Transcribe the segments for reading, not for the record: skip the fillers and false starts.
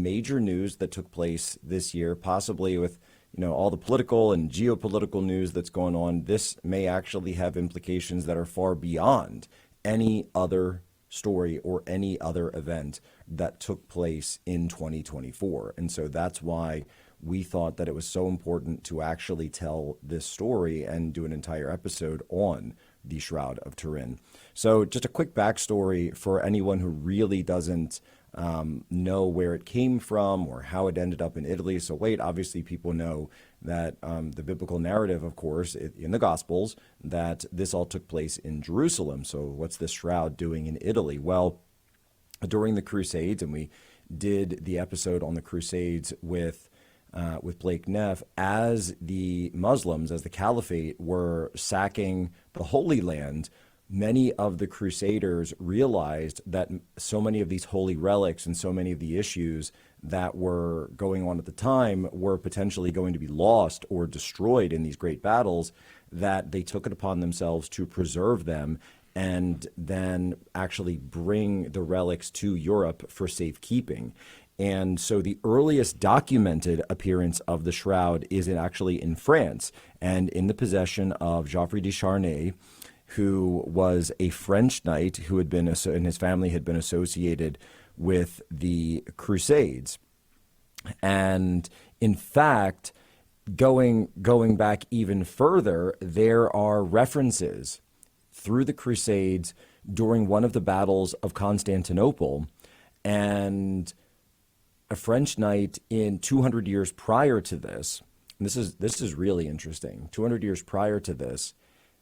major news that took place this year, possibly with all the political and geopolitical news that's going on. This may actually have implications that are far beyond any other story or any other event that took place in 2024. And so that's why we thought that it was so important to actually tell this story and do an entire episode on the Shroud of Turin. So just a quick backstory for anyone who really doesn't know where it came from or how it ended up in Italy. So obviously people know that the biblical narrative, of course, in the Gospels, that this all took place in Jerusalem. So what's this shroud doing in Italy? Well, during the Crusades, and we did the episode on the Crusades with Blake Neff, as the Muslims, as the Caliphate were sacking the Holy Land, many of the Crusaders realized that so many of these holy relics and so many of the issues that were going on at the time were potentially going to be lost or destroyed in these great battles, that they took it upon themselves to preserve them and then actually bring the relics to Europe for safekeeping. And so the earliest documented appearance of the shroud is actually in France and in the possession of Geoffroy de Charnay, who was a French knight who had been, and his family had been associated with the Crusades. And in fact, going back even further, there are references through the Crusades during one of the battles of Constantinople, and a French knight in 200 years prior to this, and this is really interesting, 200 years prior to this,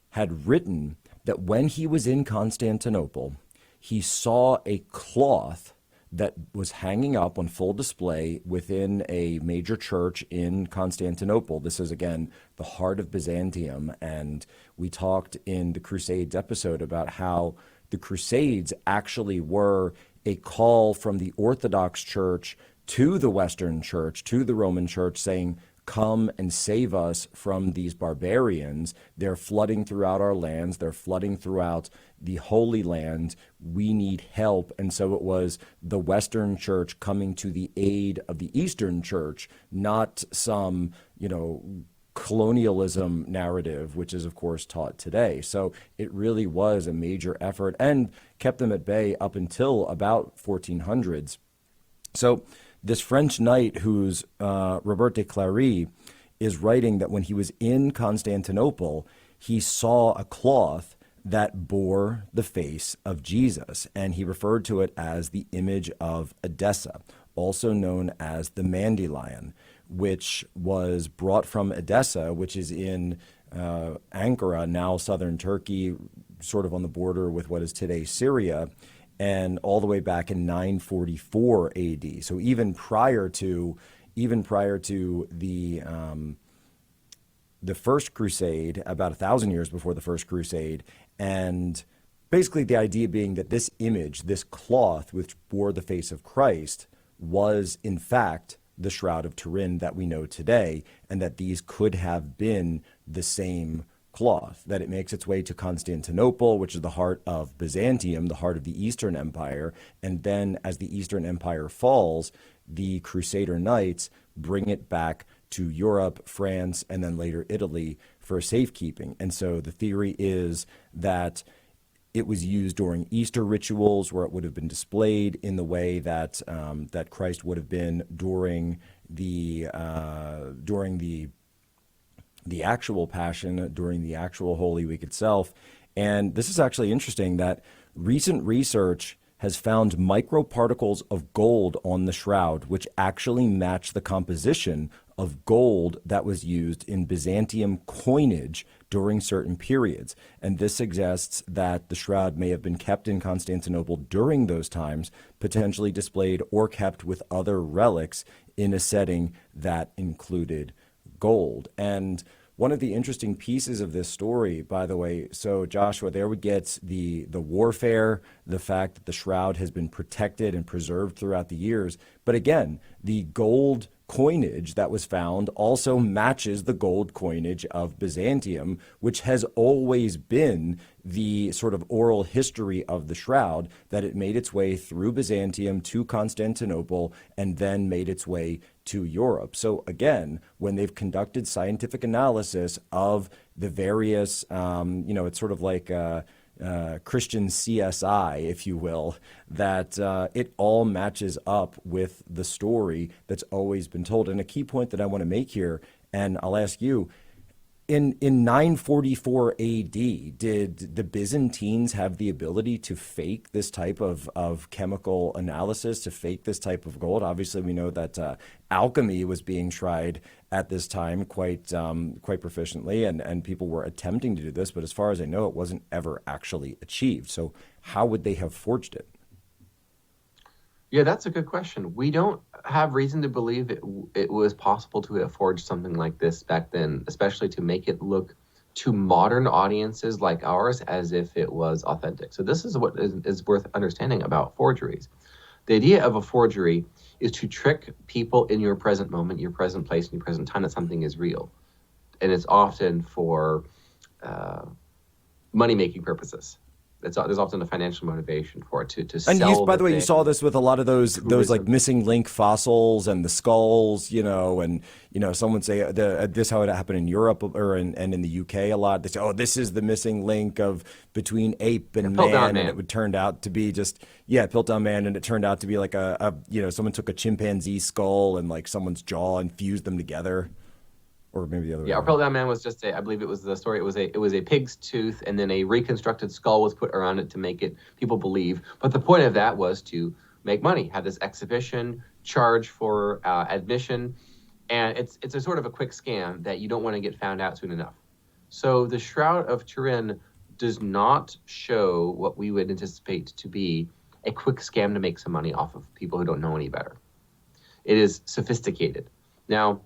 had written that when he was in Constantinople, he saw a cloth that was hanging up on full display within a major church in Constantinople. This is, again, the heart of Byzantium. And we talked in the Crusades episode about how the Crusades actually were a call from the Orthodox Church to the Western Church, to the Roman Church, saying, come and save us from these barbarians. They're flooding throughout our lands. They're flooding throughout the Holy Land. We need help. And so it was the Western Church coming to the aid of the Eastern Church, not some, colonialism narrative, which is, of course, taught today. So it really was a major effort and kept them at bay up until about 1400s. So this French knight, who's Robert de Clary, is writing that when he was in Constantinople, he saw a cloth that bore the face of Jesus, and he referred to it as the image of Edessa, also known as the Mandylion, which was brought from Edessa, which is in Ankara, now southern Turkey, sort of on the border with what is today Syria, and all the way back in 944 AD. So even prior to the First Crusade, about 1,000 years before the First Crusade, and basically the idea being that this image, this cloth which bore the face of Christ, was in fact the Shroud of Turin that we know today, and that these could have been the same cloth, that it makes its way to Constantinople, which is the heart of Byzantium, the heart of the Eastern Empire, and then as the Eastern Empire falls, the Crusader Knights bring it back to Europe, France, and then later Italy for safekeeping. And so the theory is that it was used during Easter rituals, where it would have been displayed in the way that that Christ would have been during the actual Passion, during the actual Holy Week itself. And this is actually interesting that recent research has found microparticles of gold on the shroud, which actually match the composition of gold that was used in Byzantium coinage during certain periods. And this suggests that the shroud may have been kept in Constantinople during those times, potentially displayed or kept with other relics in a setting that included gold. And one of the interesting pieces of this story, by the way, so Joshua, there we get the warfare, the fact that the shroud has been protected and preserved throughout the years, But again, the gold coinage that was found also matches the gold coinage of Byzantium, which has always been the sort of oral history of the Shroud, that it made its way through Byzantium to Constantinople and then made its way to Europe. So again, when they've conducted scientific analysis of the various, it's sort of like Christian CSI, if you will, that it all matches up with the story that's always been told. And a key point that I want to make here, and I'll ask you, in 944 AD, did the Byzantines have the ability to fake this type of chemical analysis, to fake this type of gold? Obviously, we know that alchemy was being tried at this time quite proficiently, and people were attempting to do this, but as far as I know, it wasn't ever actually achieved. So how would they have forged it? Yeah, that's a good question. We don't have reason to believe it was possible to have forged something like this back then, especially to make it look to modern audiences like ours as if it was authentic. So this is what is worth understanding about forgeries. The idea of a forgery is to trick people in your present moment, your present place, and your present time that something is real. And it's often for money-making purposes. There's often a financial motivation for it to And sell by the the way, you thing. saw this with a lot of those like Tourism. missing link fossils and the skulls, and someone say this how it happened in Europe and in the UK a lot. They say, oh, this is the missing link of between ape Yeah, and Piltdown man, and it Man. would turn out to be just Piltdown Man, and it turned out to be like someone took a chimpanzee skull and like someone's jaw and fused them together, or maybe the other way Yeah, our around. Pearl Down Man was just I believe it was the story. It was a pig's tooth, and then a reconstructed skull was put around it to make it people believe. But the point of that was to make money, have this exhibition, charge for admission, and it's a sort of a quick scam that you don't want to get found out soon enough. So the Shroud of Turin does not show what we would anticipate to be a quick scam to make some money off of people who don't know any better. It is sophisticated. Now,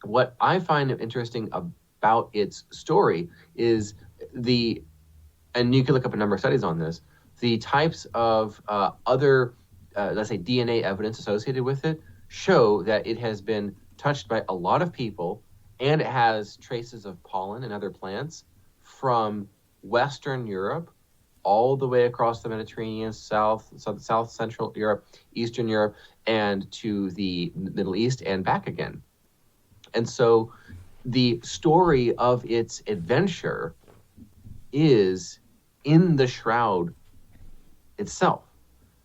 what I find interesting about its story is and you can look up a number of studies on this, the types of other, let's say, DNA evidence associated with it show that it has been touched by a lot of people, and it has traces of pollen and other plants from Western Europe all the way across the Mediterranean, South Central Europe, Eastern Europe, and to the Middle East and back again. And so the story of its adventure is in the Shroud itself.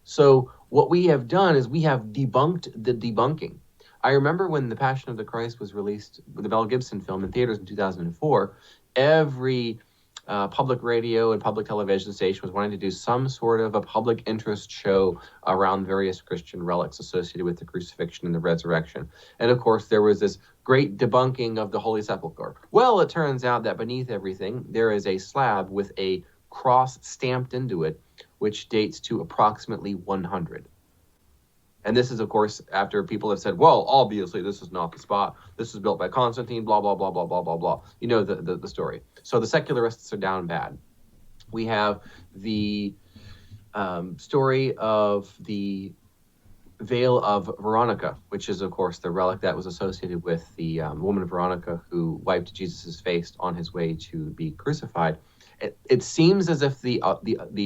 So what we have done is we have debunked the debunking. I remember when The Passion of the Christ was released, the Mel Gibson film, in theaters in 2004, every public radio and public television station was wanting to do some sort of a public interest show around various Christian relics associated with the crucifixion and the resurrection. And of course, there was this great debunking of the Holy Sepulchre. Well, it turns out that beneath everything, there is a slab with a cross stamped into it, which dates to approximately 100. And this is, of course, after people have said, well, obviously, this is not the spot. This is built by Constantine, blah, blah, blah, blah, blah, blah, blah. You know the story. So the secularists are down bad. We have the story of the Veil of Veronica, which is, of course, the relic that was associated with the woman of Veronica who wiped Jesus' face on his way to be crucified. It seems as if the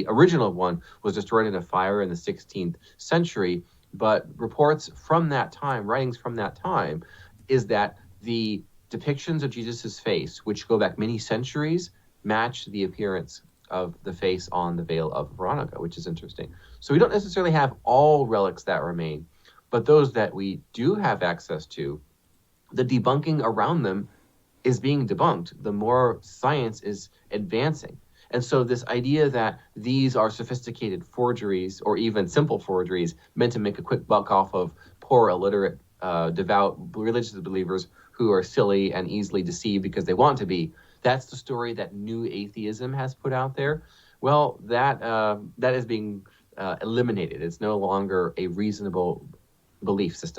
original one was destroyed in a fire in the 16th century, but reports from that time, writings from that time, is that the depictions of Jesus' face, which go back many centuries, match the appearance of the face on the Veil of Veronica, which is interesting. So we don't necessarily have all relics that remain, but those that we do have access to, the debunking around them is being debunked. The more science is advancing. And so this idea that these are sophisticated forgeries or even simple forgeries meant to make a quick buck off of poor, illiterate, devout, religious believers who are silly and easily deceived because they want to be, that's the story that New Atheism has put out there. Well, that is being eliminated. It's no longer a reasonable belief system.